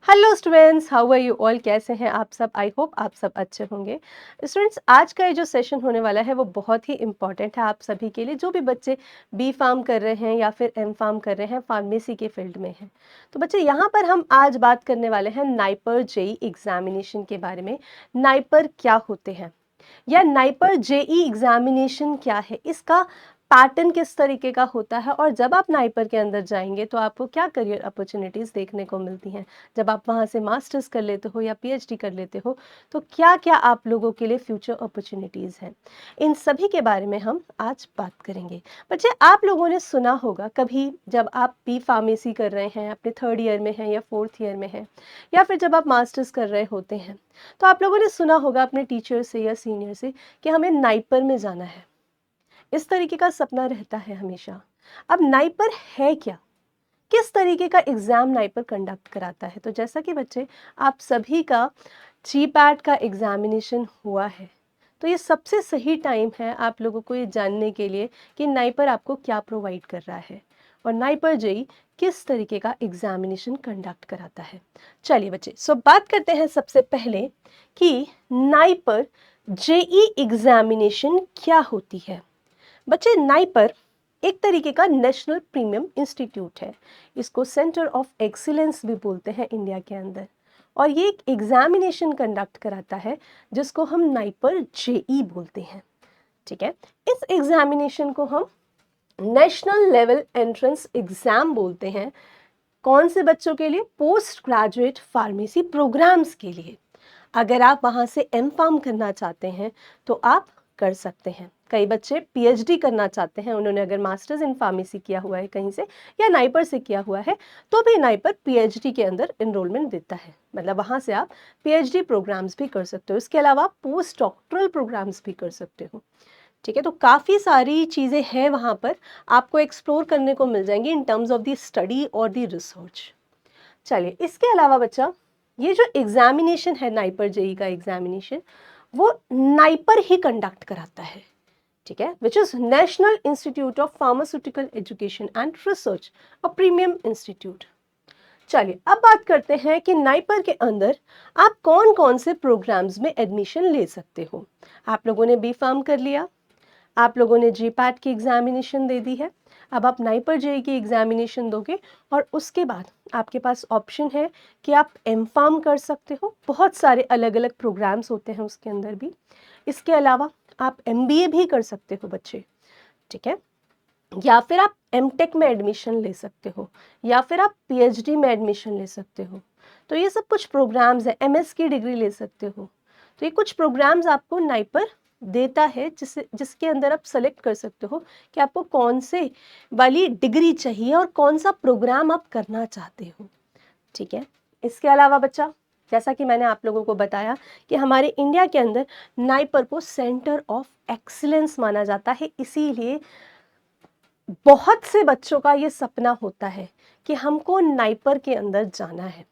Hello students, how are you all? कैसे हैं आप सब? आई होप आप सब अच्छे होंगे। स्टूडेंट्स, आज का ये जो सेशन होने वाला है वो बहुत ही इम्पॉर्टेंट है आप सभी के लिए, जो भी बच्चे बी फार्म कर रहे हैं या फिर एम फार्म कर रहे हैं, फार्मेसी के फील्ड में हैं। तो बच्चे, यहाँ पर हम आज बात करने वाले हैं नाइपर जेई एग्जामिनेशन के बारे में। नाइपर क्या होते हैं या नाइपर जेई एग्जामिनेशन क्या है, इसका पैटर्न किस तरीके का होता है, और जब आप नाइपर के अंदर जाएंगे तो आपको क्या करियर अपॉर्चुनिटीज़ देखने को मिलती हैं। जब आप वहाँ से मास्टर्स कर लेते हो या पीएचडी कर लेते हो तो क्या क्या आप लोगों के लिए फ्यूचर अपॉर्चुनिटीज़ हैं, इन सभी के बारे में हम आज बात करेंगे। बच्चे, आप लोगों ने सुना होगा कभी, जब आप बी फार्मेसी कर रहे हैं, अपने थर्ड ईयर में हैं या फोर्थ ईयर में हैं, या फिर जब आप मास्टर्स कर रहे होते हैं, तो आप लोगों ने सुना होगा अपने टीचर से या सीनियर से कि हमें नाइपर में जाना है। इस तरीके का सपना रहता है हमेशा। अब नाइपर है क्या, किस तरीके का एग्ज़ाम नाइपर कंडक्ट कराता है? तो जैसा कि बच्चे, आप सभी का जीपैट का एग्ज़ामिनेशन हुआ है, तो ये सबसे सही टाइम है आप लोगों को ये जानने के लिए कि नाइपर आपको क्या प्रोवाइड कर रहा है और नाइपर जेई किस तरीके का एग्ज़ामिनेशन कंडक्ट कराता है। चलिए बच्चे, सो बात करते हैं सबसे पहले कि नाइपर जेई एग्ज़ामिनेशन क्या होती है। बच्चे, नाइपर एक तरीके का नेशनल प्रीमियम इंस्टीट्यूट है। इसको सेंटर ऑफ एक्सीलेंस भी बोलते हैं इंडिया के अंदर, और ये एक एग्जामिनेशन कंडक्ट कराता है जिसको हम नाइपर जेई बोलते हैं। ठीक है, इस एग्जामिनेशन को हम नेशनल लेवल एंट्रेंस एग्जाम बोलते हैं। कौन से बच्चों के लिए? पोस्ट ग्रेजुएट फार्मेसी प्रोग्राम्स के लिए। अगर आप वहाँ से एम फार्म करना चाहते हैं तो आप कर सकते हैं। कई बच्चे पीएचडी करना चाहते हैं, उन्होंने अगर मास्टर्स इन फार्मेसी किया हुआ है कहीं से या नाइपर से किया हुआ है, तो भी नाइपर पीएचडी के अंदर एनरोलमेंट देता है। मतलब वहाँ से आप पीएचडी प्रोग्राम्स भी कर सकते हो। इसके अलावा आप पोस्ट डॉक्टरल प्रोग्राम्स भी कर सकते हो। ठीक है, तो काफ़ी सारी चीज़ें हैं वहाँ पर, आपको एक्सप्लोर करने को मिल जाएंगी इन टर्म्स ऑफ द स्टडी और द रिसर्च। चलिए, इसके अलावा बच्चा, ये जो एग्जामिनेशन है नाइपर जेई का एग्जामिनेशन, वो नाइपर ही कंडक्ट कराता है। ठीक है, which is national institute of pharmaceutical education and research, a premium institute. चलिए, अब बात करते हैं कि नाइपर के अंदर आप कौन कौन से प्रोग्राम्स में एडमिशन ले सकते हो। आप लोगों ने बी फार्म कर लिया, आप लोगों ने जीपैट की एग्जामिनेशन दे दी है, अब आप नाइपर जेई की एग्जामिनेशन दोगे, और उसके बाद आपके पास ऑप्शन है कि आप एम फार्म कर सकते हो। बहुत सारे अलग अलग प्रोग्राम्स होते हैं उसके अंदर भी। इसके अलावा आप एमबीए भी कर सकते हो बच्चे। ठीक है, या फिर आप एमटेक में एडमिशन ले सकते हो, या फिर आप पीएचडी में एडमिशन ले सकते हो। तो ये सब कुछ प्रोग्राम्स है। एमएस की डिग्री ले सकते हो। तो ये कुछ प्रोग्राम्स आपको नाइपर देता है, जिसके अंदर आप सेलेक्ट कर सकते हो कि आपको कौन से वाली डिग्री चाहिए और कौन सा प्रोग्राम आप करना चाहते हो। ठीक है, इसके अलावा बच्चा, जैसा कि मैंने आप लोगों को बताया कि हमारे इंडिया के अंदर नाइपर को सेंटर ऑफ एक्सीलेंस माना जाता है, इसीलिए बहुत से बच्चों का ये सपना होता है कि हमको नाइपर के अंदर जाना है।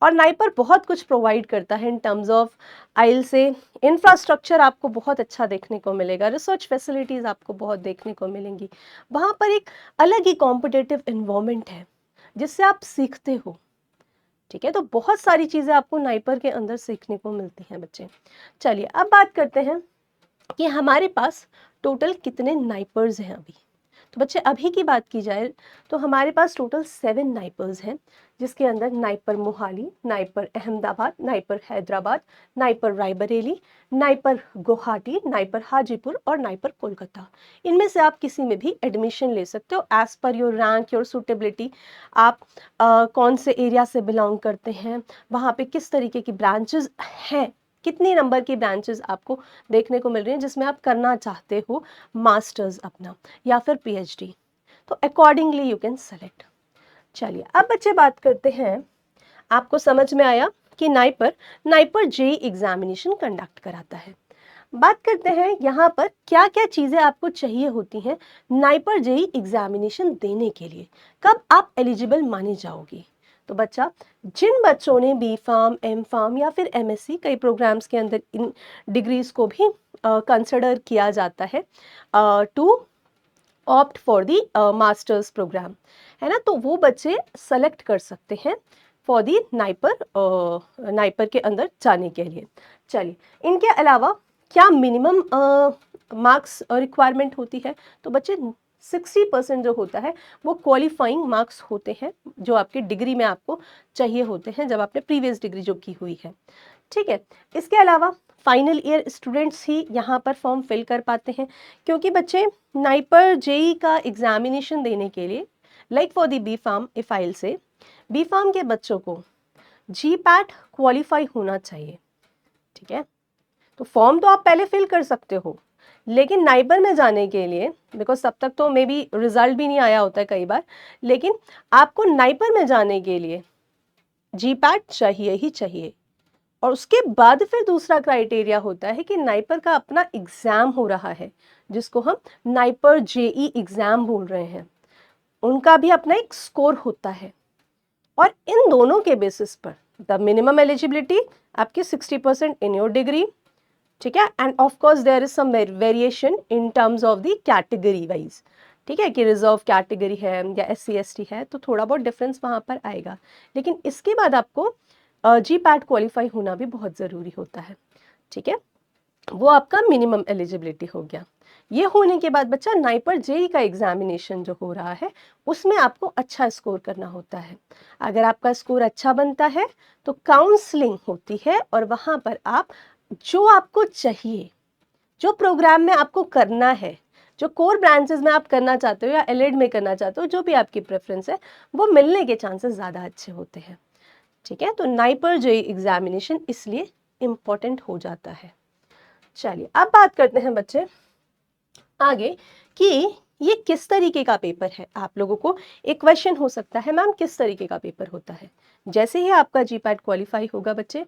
और नाइपर बहुत कुछ प्रोवाइड करता है इन टर्म्स ऑफ आइल से। इंफ्रास्ट्रक्चर आपको बहुत अच्छा देखने को मिलेगा, रिसर्च फैसिलिटीज़ आपको बहुत देखने को मिलेंगी। वहाँ पर एक अलग ही कॉम्पिटिटिव इन्वायरमेंट है जिससे आप सीखते हो। ठीक है, तो बहुत सारी चीज़ें आपको नाइपर के अंदर सीखने को मिलती हैं बच्चे। चलिए, अब बात करते हैं कि हमारे पास टोटल कितने नाइपर्स हैं अभी। तो बच्चे, अभी की बात की जाए तो हमारे पास टोटल 7 नाइपर्स हैं, जिसके अंदर NIPER Mohali, NIPER Ahmedabad, NIPER Hyderabad, NIPER Raebareli, NIPER Guwahati, NIPER Hajipur और नाइपर कोलकाता। इनमें से आप किसी में भी एडमिशन ले सकते हो as per your rank, your suitability. आप कौन से एरिया से बिलोंग करते हैं, वहाँ पे किस तरीके की ब्रांचेस हैं, कितनी नंबर की ब्रांचेस आपको देखने को मिल रही हैं जिसमें आप करना चाहते हो मास्टर्स अपना या फिर पीएचडी, तो अकॉर्डिंगली यू कैन सेलेक्ट। चलिए, अब बच्चे बात करते हैं, आपको समझ में आया कि NIPER NIPER JEE examination conduct कराता है। बात करते हैं यहाँ पर क्या क्या चीज़ें आपको चाहिए होती हैं नाइपर जेई एग्जामिनेशन देने के लिए, कब आप एलिजिबल माने जाओगी। तो बच्चा, जिन बच्चों ने बी फार्म, एम फार्म या फिर एमएससी, कई प्रोग्राम्स के अंदर इन डिग्रीज को भी कंसिडर किया जाता है to opt for the masters program, है ना, तो वो बच्चे सेलेक्ट कर सकते हैं फॉर दी नाइपर के अंदर जाने के लिए। चलिए, इनके अलावा क्या मिनिमम मार्क्स रिक्वायरमेंट होती है? तो बच्चे 60% जो होता है वो क्वालिफाइंग मार्क्स होते हैं, जो आपके डिग्री में आपको चाहिए होते हैं जब आपने प्रीवियस डिग्री जो की हुई है। ठीक है, इसके अलावा फाइनल ईयर स्टूडेंट्स ही यहाँ पर फॉर्म फिल कर पाते हैं, क्योंकि बच्चे नाइपर जेई का एग्जामिनेशन देने के लिए, like for the B form e file से, बी फार्म के बच्चों को जी पैट क्वालिफाई होना चाहिए। ठीक है, तो फॉर्म तो आप पहले फिल कर सकते हो, लेकिन नाइपर में जाने के लिए, बिकॉज तब तक तो मे बी रिजल्ट भी नहीं आया होता है कई बार, लेकिन आपको नाइपर में जाने के लिए जी पैट चाहिए ही चाहिए। और उसके बाद फिर दूसरा क्राइटेरिया होता है कि नाइपर का अपना एग्जाम हो रहा है, जिसको हम नाइपर जेई एग्जाम बोल रहे हैं, उनका भी अपना एक स्कोर होता है। और इन दोनों के बेसिस पर द मिनिमम एलिजिबिलिटी आपकी 60% इन योर डिग्री। ठीक है, and of course there is some variation in terms of the category wise. ठीक है, कि रिजर्व कैटेगरी है या SC ST है, तो थोड़ा बहुत डिफरेंस वहाँ पर आएगा, लेकिन इसके बाद आपको जी पैट क्वालिफाई होना भी बहुत ज़रूरी होता है। ठीक है, वो आपका मिनिमम एलिजिबिलिटी हो गया। ये होने के बाद बच्चा नाइपर जेई का एग्जामिनेशन जो हो रहा है उसमें आपको अच्छा स्कोर करना होता है। अगर आपका स्कोर अच्छा बनता है तो काउंसलिंग होती है, और वहाँ पर आप जो आपको चाहिए, जो प्रोग्राम में आपको करना है, जो कोर ब्रांचेस में आप करना चाहते हो या एलएड में करना चाहते हो, जो भी आपकी प्रेफरेंस है, वो मिलने के चांसेस ज़्यादा अच्छे होते हैं। ठीक है, तो नाइपर जेई एग्जामिनेशन इसलिए इम्पोर्टेंट हो जाता है। चलिए, अब बात करते हैं बच्चे आगे कि ये किस तरीके का पेपर है। आप लोगों को एक क्वेश्चन हो सकता है, मैम किस तरीके का पेपर होता है? जैसे ही आपका जी पैट क्वालिफाई होगा बच्चे,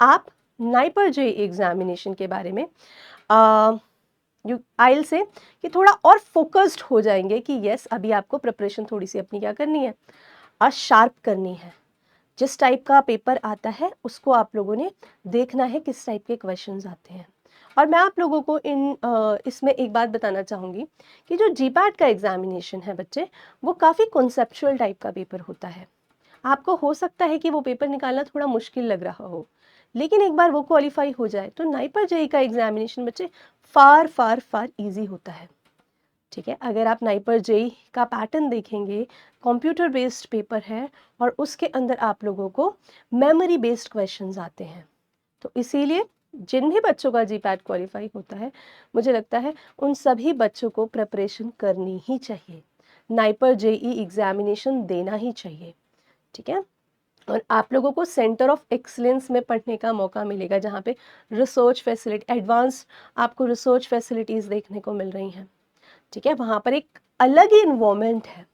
आप नाइपर जेई एग्जामिनेशन के बारे में आइल से कि थोड़ा और फोकस्ड हो जाएंगे कि यस, अभी आपको प्रिपरेशन थोड़ी सी अपनी क्या करनी है, शार्प करनी है। जिस टाइप का पेपर आता है उसको आप लोगों ने देखना है, किस टाइप के क्वेश्चंस आते हैं। और मैं आप लोगों को इसमें एक बात बताना चाहूँगी कि जो जीपैट का एग्जामिनेशन है बच्चे, वो काफ़ी कॉन्सेप्चुअल टाइप का पेपर होता है। आपको हो सकता है कि वो पेपर निकालना थोड़ा मुश्किल लग रहा हो, लेकिन एक बार वो क्वालिफाई हो जाए तो नाइपर जेई का एग्जामिनेशन बच्चे फार फार फार ईजी होता है। ठीक है, अगर आप नाइपर जेई का पैटर्न देखेंगे, कंप्यूटर बेस्ड पेपर है और उसके अंदर आप लोगों को मेमोरी बेस्ड क्वेश्चंस आते हैं, तो इसीलिए जिन भी बच्चों का जी पैट क्वालिफाई होता है, मुझे लगता है उन सभी बच्चों को प्रिपरेशन करनी ही चाहिए, नाइपर जेई एग्जामिनेशन देना ही चाहिए। ठीक है, और आप लोगों को सेंटर ऑफ एक्सीलेंस में पढ़ने का मौका मिलेगा, जहाँ पे रिसर्च फैसिलिटी, एडवांस आपको रिसर्च फैसिलिटीज़ देखने को मिल रही हैं। ठीक है, वहाँ पर एक अलग ही इन्वायरमेंट है,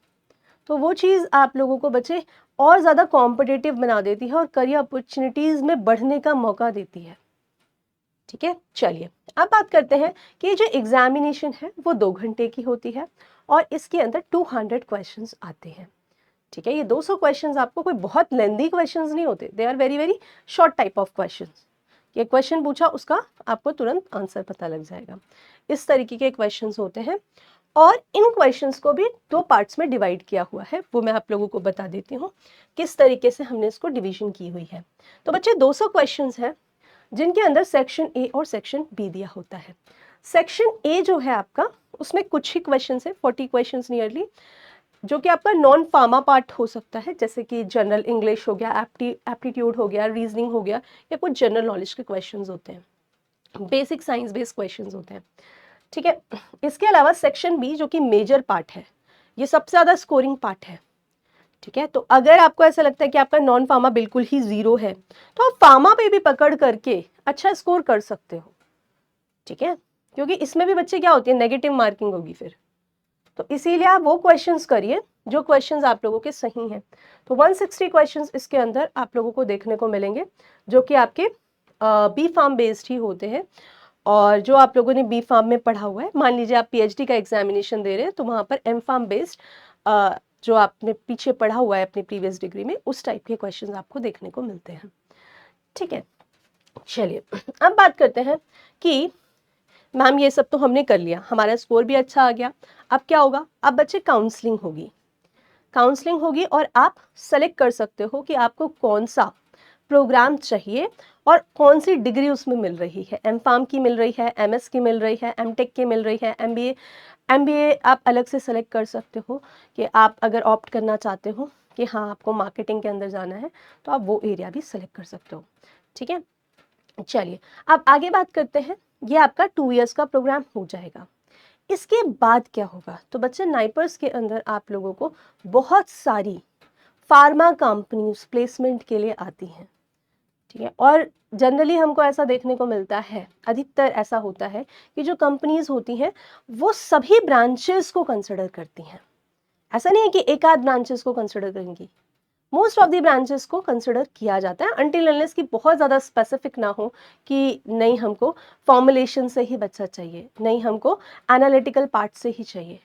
तो वो चीज़ आप लोगों को बच्चे और ज़्यादा कॉम्पिटिटिव बना देती है और करियर अपॉर्चुनिटीज़ में बढ़ने का मौका देती है। ठीक है, चलिए अब बात करते हैं कि जो एग्जामिनेशन है वो 2 घंटे की होती है और इसके अंदर 200 क्वेश्चंस आते हैं। ठीक है, ये 200 क्वेश्चंस आपको कोई बहुत लेंदी क्वेश्चंस नहीं होते, they are very very short type of questions. ये क्वेश्चन पूछा, उसका आपको तुरंत आंसर पता लग जाएगा, इस तरीके के क्वेश्चंस होते हैं। और इन क्वेश्चंस को भी 2 पार्ट्स में डिवाइड किया हुआ है, वो मैं आप लोगों को बता देती हूँ किस तरीके से हमने इसको डिवीजन की हुई है। तो बच्चे 200 क्वेश्चंस हैं, जिनके अंदर सेक्शन ए और सेक्शन बी दिया होता है। सेक्शन ए जो है आपका, उसमें कुछ ही क्वेश्चंस है, 40 क्वेश्चंस नियरली, जो कि आपका नॉन फार्मा पार्ट हो सकता है, जैसे कि जनरल इंग्लिश हो गया, एप्टीट्यूड हो गया, रीजनिंग हो गया, या कुछ जनरल नॉलेज के क्वेश्चंस होते हैं, बेसिक साइंस बेस्ड क्वेश्चंस होते हैं। ठीक है, इसके अलावा सेक्शन बी जो कि मेजर पार्ट है, ये सबसे ज़्यादा स्कोरिंग पार्ट है। ठीक है, तो अगर आपको ऐसा लगता है कि आपका नॉन फार्मा बिल्कुल ही जीरो है, तो आप फार्मा पे भी पकड़ करके अच्छा स्कोर कर सकते हो। ठीक है, क्योंकि इसमें भी बच्चे क्या होती है, नेगेटिव मार्किंग होगी फिर, तो इसीलिए आप वो क्वेश्चंस करिए जो क्वेश्चंस आप लोगों के सही हैं। तो 160 क्वेश्चंस इसके अंदर आप लोगों को देखने को मिलेंगे, जो कि आपके बी फार्म बेस्ड ही होते हैं। और जो आप लोगों ने बी फार्म में पढ़ा हुआ है, मान लीजिए आप PhD का एग्जामिनेशन दे रहे हैं, तो वहाँ पर एम फार्म बेस्ड जो आपने पीछे पढ़ा हुआ है अपनी प्रीवियस डिग्री में, उस टाइप के क्वेश्चंस आपको देखने को मिलते हैं। ठीक है, चलिए अब बात करते हैं कि मैम ये सब तो हमने कर लिया, हमारा स्कोर भी अच्छा आ गया, अब क्या होगा? अब बच्चे काउंसलिंग होगी। काउंसलिंग होगी और आप सेलेक्ट कर सकते हो कि आपको कौन सा प्रोग्राम चाहिए और कौन सी डिग्री उसमें मिल रही है। एम फार्म की मिल रही है, एमएस की मिल रही है, एमटेक की मिल रही है, एमबीए आप अलग से सेलेक्ट कर सकते हो कि आप अगर ऑप्ट करना चाहते हो कि हाँ आपको मार्केटिंग के अंदर जाना है तो आप वो एरिया भी सेलेक्ट कर सकते हो। ठीक है, चलिए अब आगे बात करते हैं। ये आपका 2 इयर्स का प्रोग्राम हो जाएगा। इसके बाद क्या होगा? तो बच्चे नाइपर्स के अंदर आप लोगों को बहुत सारी फार्मा कंपनीज प्लेसमेंट के लिए आती हैं। ठीक है, और जनरली हमको ऐसा देखने को मिलता है, अधिकतर ऐसा होता है कि जो कंपनीज होती हैं वो सभी ब्रांचेस को कंसिडर करती हैं। ऐसा नहीं है कि एक आध ब्रांचेस को कंसिडर करेंगी, मोस्ट ऑफ द ब्रांचेस को कंसिडर किया जाता है अनटिल अनलेस कि बहुत ज़्यादा स्पेसिफिक ना हो कि नहीं हमको फॉर्मुलेशन से ही बच्चा चाहिए, नहीं हमको एनालिटिकल पार्ट से ही चाहिए।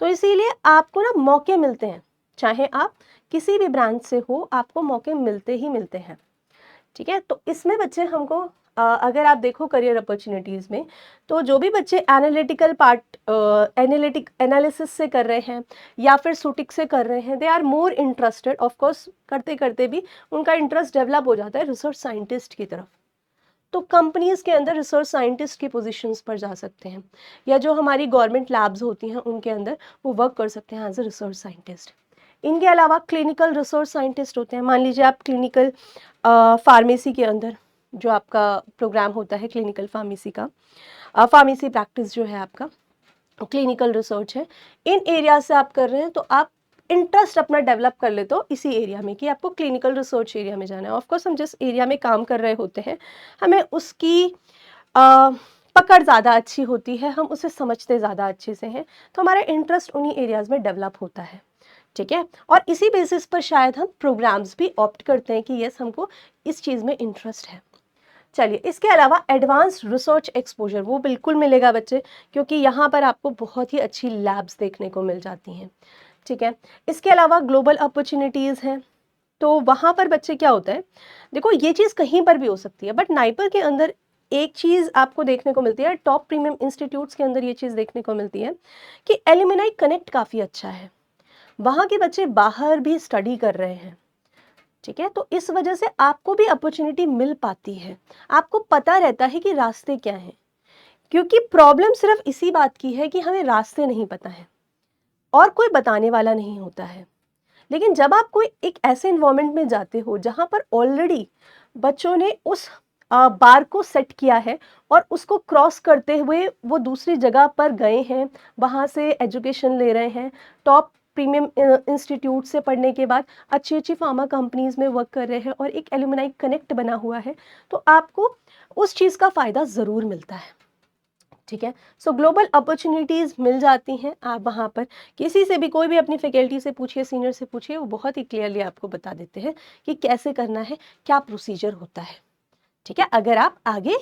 तो इसीलिए आपको ना मौके मिलते हैं, चाहे आप किसी भी ब्रांच से हो, आपको मौके मिलते ही मिलते हैं। ठीक है, तो इसमें बच्चे हमको अगर आप देखो करियर अपॉर्चुनिटीज़ में, तो जो भी बच्चे एनालिटिकल पार्ट एनालिसिस से कर रहे हैं या फिर सूटिक से कर रहे हैं, they are more interested. Of course करते करते भी उनका इंटरेस्ट डेवलप हो जाता है रिसर्च साइंटिस्ट की तरफ। तो कंपनीज के अंदर रिसर्च साइंटिस्ट की पोजीशंस पर जा सकते हैं, या जो हमारी गवर्नमेंट लैब्स होती हैं उनके अंदर वो वर्क कर सकते हैं एज ए रिसर्च साइंटिस्ट। इनके अलावा क्लिनिकल रिसर्च साइंटिस्ट होते हैं। मान लीजिए आप क्लिनिकल फार्मेसी के अंदर जो आपका प्रोग्राम होता है क्लिनिकल फार्मेसी का, फार्मेसी प्रैक्टिस जो है आपका क्लिनिकल रिसर्च है, इन एरिया से आप कर रहे हैं तो आप इंटरेस्ट अपना डेवलप कर लेते हो इसी एरिया में कि आपको क्लिनिकल रिसर्च एरिया में जाना है। ऑफकोर्स हम जिस एरिया में काम कर रहे होते हैं हमें उसकी पकड़ ज़्यादा अच्छी होती है, हम उसे समझते ज़्यादा अच्छे से हैं, तो हमारा इंटरेस्ट उन्हीं एरियाज़ में डेवलप होता है। ठीक है, और इसी बेसिस पर शायद हम प्रोग्राम्स भी ऑप्ट करते हैं कि यस हमको इस चीज़ में इंटरेस्ट है। चलिए, इसके अलावा एडवांस रिसर्च एक्सपोजर वो बिल्कुल मिलेगा बच्चे, क्योंकि यहाँ पर आपको बहुत ही अच्छी लैब्स देखने को मिल जाती हैं। ठीक है, इसके अलावा ग्लोबल अपॉर्चुनिटीज़ हैं, तो वहाँ पर बच्चे क्या होता है, देखो ये चीज़ कहीं पर भी हो सकती है, बट नाइपर के अंदर एक चीज़ आपको देखने को मिलती है, टॉप प्रीमियम इंस्टीट्यूट्स के अंदर ये चीज़ देखने को मिलती है कि एल्यूमिनाई कनेक्ट काफ़ी अच्छा है, वहाँ के बच्चे बाहर भी स्टडी कर रहे हैं। ठीक है, तो इस वजह से आपको भी अपॉर्चुनिटी मिल पाती है, आपको पता रहता है कि रास्ते क्या हैं, क्योंकि प्रॉब्लम सिर्फ इसी बात की है कि हमें रास्ते नहीं पता है और कोई बताने वाला नहीं होता है। लेकिन जब आप कोई एक ऐसे इन्वायरमेंट में जाते हो जहाँ पर ऑलरेडी बच्चों ने उस बार को सेट किया है और उसको क्रॉस करते हुए वो दूसरी जगह पर गए हैं, वहाँ से एजुकेशन ले रहे हैं, टॉप प्रीमियम इंस्टीट्यूट से पढ़ने के बाद अच्छी अच्छी फार्मा कंपनीज में वर्क कर रहे हैं और एक एल्यूमिनाई कनेक्ट बना हुआ है, तो आपको उस चीज़ का फ़ायदा ज़रूर मिलता है। ठीक है, सो ग्लोबल अपॉर्चुनिटीज़ मिल जाती हैं। आप वहाँ पर किसी से भी, कोई भी अपनी फैकल्टी से पूछिए, सीनियर से पूछिए, वो बहुत ही क्लियरली आपको बता देते हैं कि कैसे करना है, क्या प्रोसीजर होता है। ठीक है, अगर आप आगे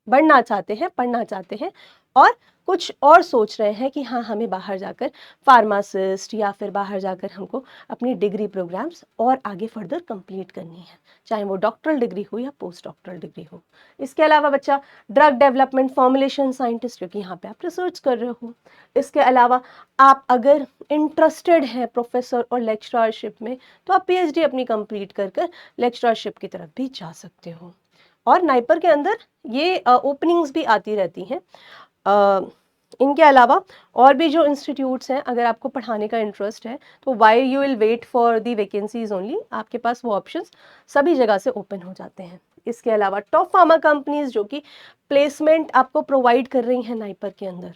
बढ़ना चाहते हैं, पढ़ना चाहते हैं और कुछ और सोच रहे हैं कि हाँ हमें बाहर जाकर फार्मासिस्ट या फिर बाहर जाकर हमको अपनी डिग्री प्रोग्राम्स और आगे फर्दर कंप्लीट करनी है, चाहे वो डॉक्टरल डिग्री हो या पोस्ट डॉक्टरल डिग्री हो। इसके अलावा बच्चा ड्रग डेवलपमेंट फॉर्मुलेशन साइंटिस्ट, क्योंकि यहाँ पे आप रिसर्च कर रहे हो। इसके अलावा आप अगर इंटरेस्टेड हैं प्रोफेसर और लेक्चररशिप में, तो आप पीएचडी अपनी कंप्लीट कर कर लेक्चररशिप की तरफ भी जा सकते हो। और नाइपर के अंदर ये ओपनिंग्स भी आती रहती हैं। इनके अलावा और भी जो इंस्टीट्यूट्स हैं, अगर आपको पढ़ाने का इंटरेस्ट है तो why you will wait for the vacancies only, आपके पास वो ऑप्शंस सभी जगह से ओपन हो जाते हैं। इसके अलावा टॉप फार्मा कंपनीज जो कि प्लेसमेंट आपको प्रोवाइड कर रही हैं नाइपर के अंदर,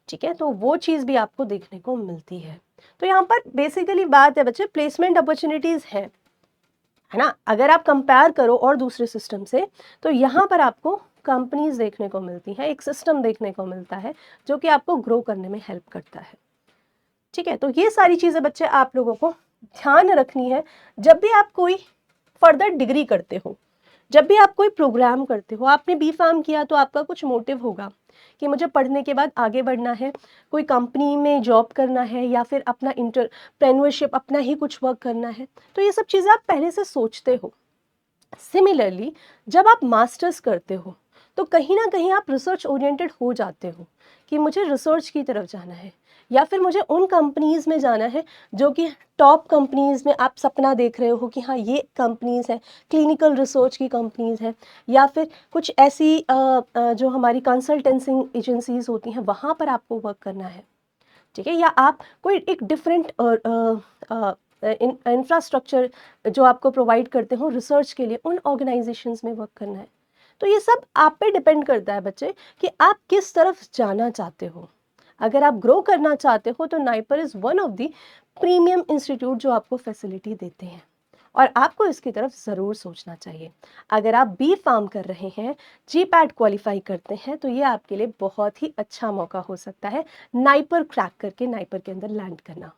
ठीक है, तो वो चीज़ भी आपको देखने को मिलती है। तो यहाँ पर बेसिकली बात है बच्चे, प्लेसमेंट अपॉर्चुनिटीज़ है ना। अगर आप कंपेयर करो और दूसरे सिस्टम से, तो यहाँ पर आपको कंपनीज देखने को मिलती हैं, एक सिस्टम देखने को मिलता है जो कि आपको ग्रो करने में हेल्प करता है। ठीक है, तो ये सारी चीज़ें बच्चे आप लोगों को ध्यान रखनी है जब भी आप कोई फर्दर डिग्री करते हो, जब भी आप कोई प्रोग्राम करते हो। आपने बी फार्म किया तो आपका कुछ मोटिव होगा कि मुझे पढ़ने के बाद आगे बढ़ना है, कोई कंपनी में जॉब करना है या फिर अपना इंटरप्रेन्योरशिप, अपना ही कुछ वर्क करना है, तो ये सब चीज़ें आप पहले से सोचते हो। सिमिलरली जब आप मास्टर्स करते हो तो कहीं ना कहीं आप रिसर्च ओरिएंटेड हो जाते हो कि मुझे रिसर्च की तरफ जाना है, या फिर मुझे उन कंपनीज़ में जाना है जो कि टॉप कंपनीज़ में आप सपना देख रहे हो कि हाँ ये कंपनीज़ हैं, क्लिनिकल रिसर्च की कंपनीज़ हैं, या फिर कुछ ऐसी जो हमारी कंसल्टेंसिंग एजेंसीज़ होती हैं वहाँ पर आपको वर्क करना है, ठीक है? या आप कोई एक डिफरेंट इंफ्रास्ट्रक्चर जो आपको प्रोवाइड करते हो रिसर्च के लिए, उन ऑर्गेनाइजेशंस में वर्क करना है। तो ये सब आप पे डिपेंड करता है बच्चे कि आप किस तरफ जाना चाहते हो। अगर आप ग्रो करना चाहते हो तो NIPER is one of the premium institute जो आपको फैसिलिटी देते हैं, और आपको इसकी तरफ ज़रूर सोचना चाहिए। अगर आप बी फार्म कर रहे हैं, जीपैट क्वालिफाई करते हैं, तो ये आपके लिए बहुत ही अच्छा मौका हो सकता है नाइपर क्रैक करके नाइपर के अंदर लैंड करना।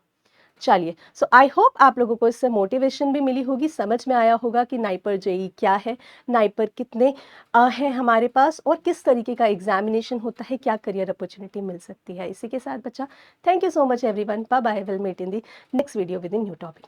चलिए, सो आई होप आप लोगों को इससे मोटिवेशन भी मिली होगी, समझ में आया होगा कि नाइपर जेई क्या है, नाइपर कितने हैं हमारे पास, और किस तरीके का एग्जामिनेशन होता है, क्या करियर अपॉर्चुनिटी मिल सकती है। इसी के साथ बच्चा, thank you so much everyone, bye bye, will meet in the next video with in new topic.